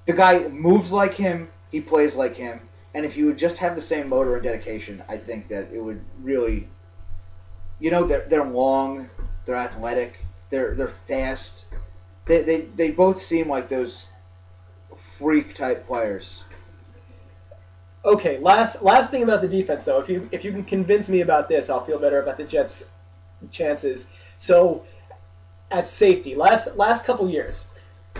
The guy moves like him. He plays like him. And if you would just have the same motor and dedication, I think that it would really. They're long. They're athletic. They're fast. They both seem like those freak type players. Okay, last thing about the defense though. If you can convince me about this, I'll feel better about the Jets' chances. So, at safety, last couple years,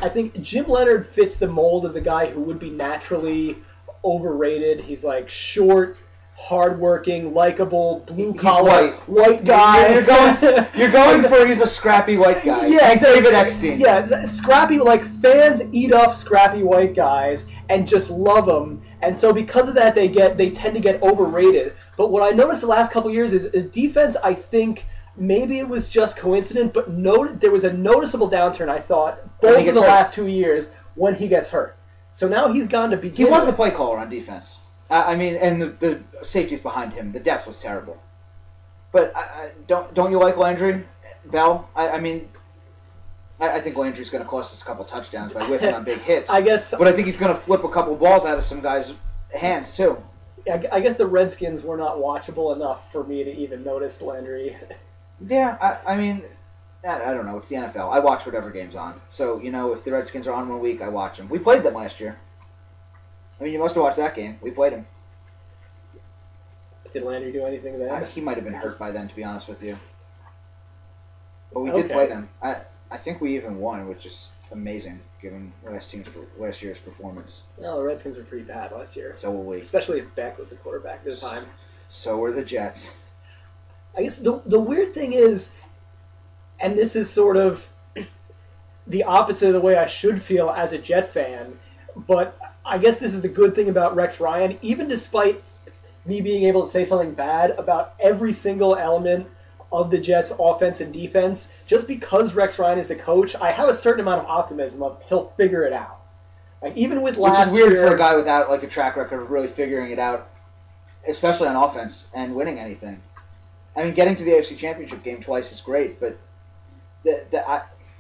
I think Jim Leonard fits the mold of the guy who would be naturally overrated. He's like short, hardworking, likable, blue collar, white guy. You're going for he's a scrappy white guy. Yeah, he's David Eckstein. Yeah, scrappy. Like fans eat up scrappy white guys and just love them, and so because of that, they tend to get overrated. But what I noticed the last couple years is defense. I think maybe it was just coincident, but there was a noticeable downturn. I thought both in the last 2 years when he gets hurt. So now he's gone to begin. He was the play caller on defense. And the safeties behind him, the depth was terrible. But don't you like Landry, Bell? I think Landry's going to cost us a couple touchdowns by whiffing on big hits. I guess, but I think he's going to flip a couple balls out of some guys' hands too. I guess the Redskins were not watchable enough for me to even notice Landry. Yeah, I don't know. It's the NFL. I watch whatever game's on. So if the Redskins are on one week, I watch them. We played them last year. You must have watched that game. We played him. Did Landry do anything then? He might have been hurt by then, to be honest with you. But we did play them. I think we even won, which is amazing, given last year's performance. Well, the Redskins were pretty bad last year. So were we. Especially if Beck was the quarterback at the time. So were the Jets. I guess the weird thing is, and this is sort of the opposite of the way I should feel as a Jet fan, but I guess this is the good thing about Rex Ryan. Even despite me being able to say something bad about every single element of the Jets' offense and defense, just because Rex Ryan is the coach, I have a certain amount of optimism of he'll figure it out. Like even with last year, which is weird for a guy without a track record of really figuring it out, especially on offense and winning anything. Getting to the AFC Championship game twice is great, but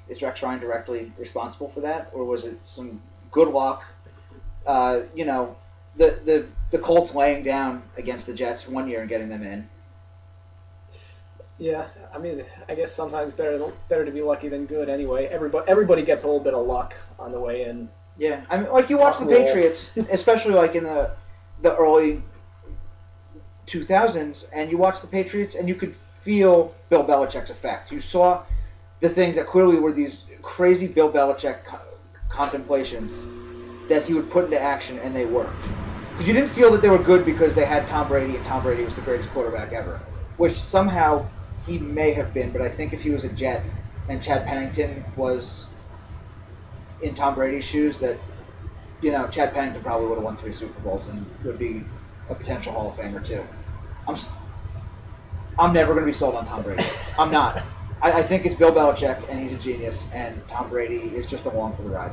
is Rex Ryan directly responsible for that, or was it some good luck? The Colts laying down against the Jets one year and getting them in. Yeah, I guess sometimes better to be lucky than good. Anyway, everybody gets a little bit of luck on the way in. Yeah, you watch the Patriots, especially in the early 2000s, and you watch the Patriots, and you could feel Bill Belichick's effect. You saw the things that clearly were these crazy Bill Belichick contemplations that he would put into action, and they worked. Because you didn't feel that they were good because they had Tom Brady, and Tom Brady was the greatest quarterback ever, which somehow he may have been, but I think if he was a Jet and Chad Pennington was in Tom Brady's shoes, that Chad Pennington probably would have won 3 Super Bowls and would be a potential Hall of Famer too. I'm never going to be sold on Tom Brady. I'm not. I think it's Bill Belichick, and he's a genius, and Tom Brady is just along for the ride.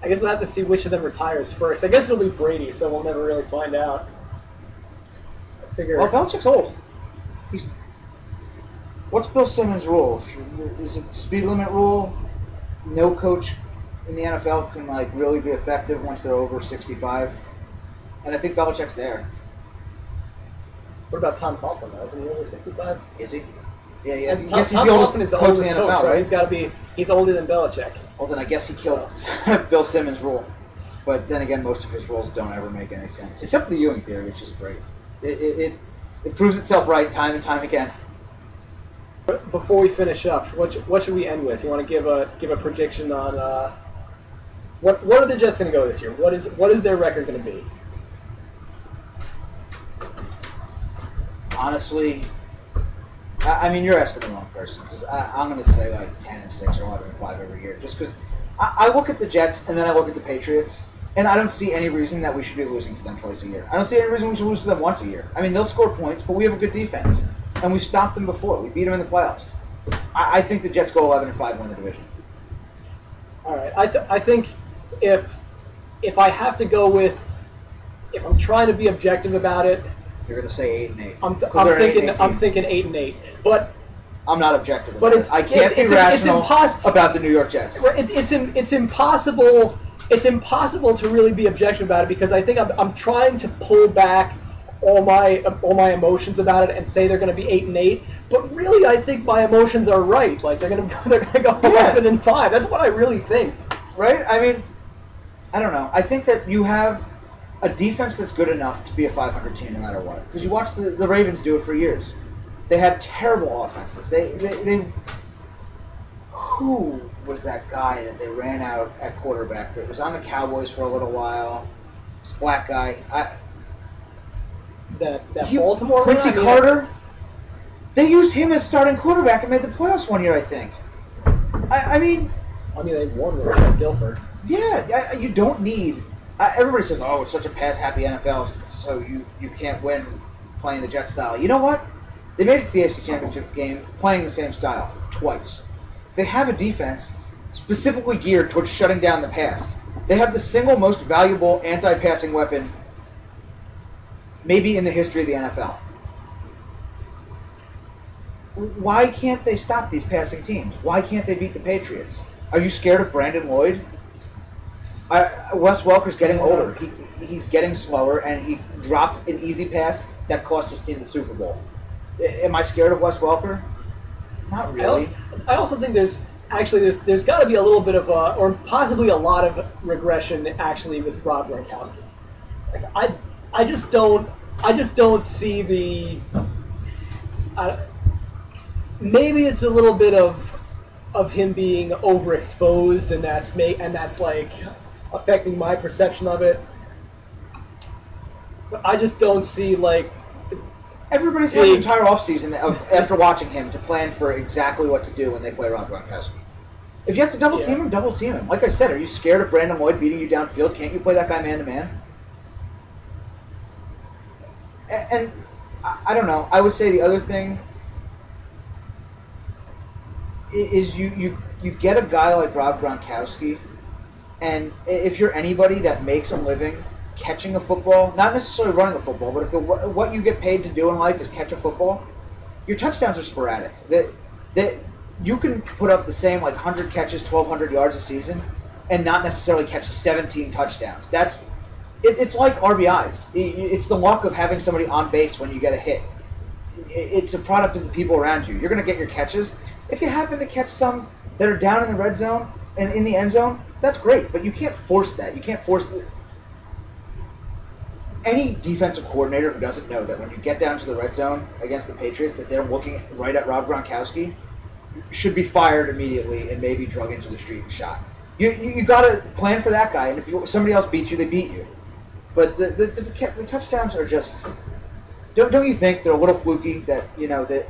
I guess we'll have to see which of them retires first. I guess it'll be Brady, so we'll never really find out. Well, Belichick's old. What's Bill Simmons' rule? Is it the speed limit rule? No coach in the NFL can really be effective once they're over 65. And I think Belichick's there. What about Tom Coughlin, though? Isn't he over 65? Is he? Yeah. Tom Coughlin is the oldest coach, NFL, right? He's older than Belichick. Well, then I guess he killed Bill Simmons' rule. But then again, most of his rules don't ever make any sense, except for the Ewing theory, which is great. It proves itself right time and time again. Before we finish up, what should we end with? You want to give a prediction on what are the Jets going to go this year? What is their record going to be? Honestly, you're asking the wrong person, because I'm going to say 10-6 or 11-5 every year, just because I look at the Jets and then I look at the Patriots, and I don't see any reason that we should be losing to them twice a year. I don't see any reason we should lose to them once a year. They'll score points, but we have a good defense, and we've stopped them before. We beat them in the playoffs. I think the Jets go 11-5, win the division. All right, I think if I have to go with, if I'm trying to be objective about it, you're going to say 8-8. I'm thinking 8-8, but I'm not objective. But I can't be rational about the New York Jets. It's impossible it's impossible to really be objective about it because I think I'm trying to pull back all my emotions about it and say they're going to be 8-8. But really, I think my emotions are right. Like they're going to go 11-5. That's what I really think. Right? I mean, I don't know. I think that you have a defense that's good enough to be a 500 team no matter what. Because you watch the Ravens do it for years. They had terrible offenses. They who was that guy that they ran out at quarterback that was on the Cowboys for a little while? This black guy. Baltimore Quincy Carter. They used him as starting quarterback and made the playoffs one year, I think. I mean, they won with Trent Dilfer. Yeah, you don't need. Everybody says, "Oh, it's such a pass-happy NFL, so you can't win playing the jet style." You know what? They made it to the AFC Championship game playing the same style twice. They have a defense specifically geared towards shutting down the pass. They have the single most valuable anti-passing weapon maybe in the history of the NFL. Why can't they stop these passing teams? Why can't they beat the Patriots? Are you scared of Brandon Lloyd? Wes Welker's getting older. He's getting slower, and he dropped an easy pass that cost his team the Super Bowl. Am I scared of Wes Welker? Not really. I also think there's got to be a little bit of or possibly a lot of regression actually with Rob Gronkowski. Like I just don't see the. Maybe it's a little bit of him being overexposed, and that's like affecting my perception of it. But I just don't see like. Everybody's had an entire offseason after watching him to plan for exactly what to do when they play Rob Gronkowski. If you have to double team him. Like I said, are you scared of Brandon Lloyd beating you downfield? Can't you play that guy man to man? And I don't know. I would say the other thing is you get a guy like Rob Gronkowski, and if you're anybody that makes a living catching a football, not necessarily running a football, but if what you get paid to do in life is catch a football, your touchdowns are sporadic. That you can put up the same 100 catches, 1,200 yards a season, and not necessarily catch 17 touchdowns. It's like RBIs. It's the luck of having somebody on base when you get a hit. It's a product of the people around you. You're going to get your catches. If you happen to catch some that are down in the red zone and in the end zone, that's great, but you can't force that. You can't force any defensive coordinator who doesn't know that when you get down to the red zone against the Patriots that they're looking right at Rob Gronkowski should be fired immediately and maybe drug into the street and shot. You got to plan for that guy, and if somebody else beats you, they beat you. But the touchdowns are just don't you think they're a little fluky that that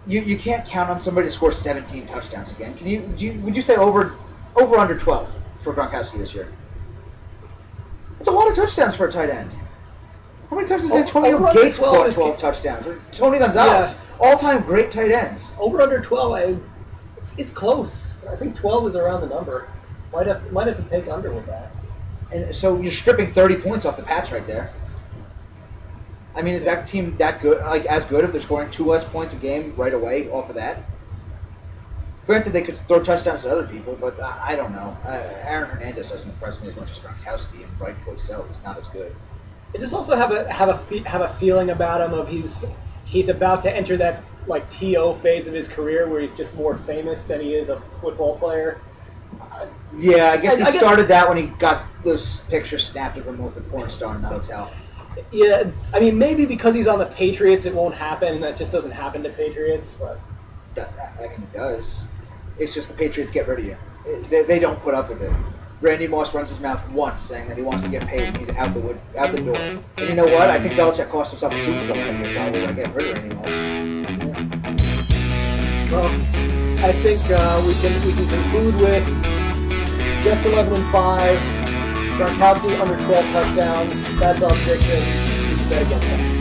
you can't count on somebody to score 17 touchdowns again? Would you say over under 12 for Gronkowski this year? It's a lot of touchdowns for a tight end. How many times has Antonio Gates scored 12 touchdowns? Or Tony Gonzalez, all-time great tight ends. Over under 12, it's close. I think 12 is around the number. Might have to take under with that. And so you're stripping 30 points off the Pats right there. I mean, is that team that good? As good if they're scoring 2 less points a game right away off of that? Granted, they could throw touchdowns to other people, but I don't know. Aaron Hernandez doesn't impress me as much as Gronkowski, and rightfully so. He's not as good. I just also have a feeling about him of he's about to enter that TO phase of his career where he's just more famous than he is a football player. Yeah, I guess he started that when he got those pictures snapped of him with the porn star in the hotel. Yeah, I mean, maybe because he's on the Patriots, it won't happen. That just doesn't happen to Patriots. But I mean, it does. It's just the Patriots get rid of you. They don't put up with it. Randy Moss runs his mouth once saying that he wants to get paid, and he's out the door. And you know what? I think Belichick cost himself a Super Bowl that year, probably, by getting rid of Randy Moss. Well, I think we can conclude with Jets 11-5, Gronkowski under 12 touchdowns. That's our prediction. You should bet against us.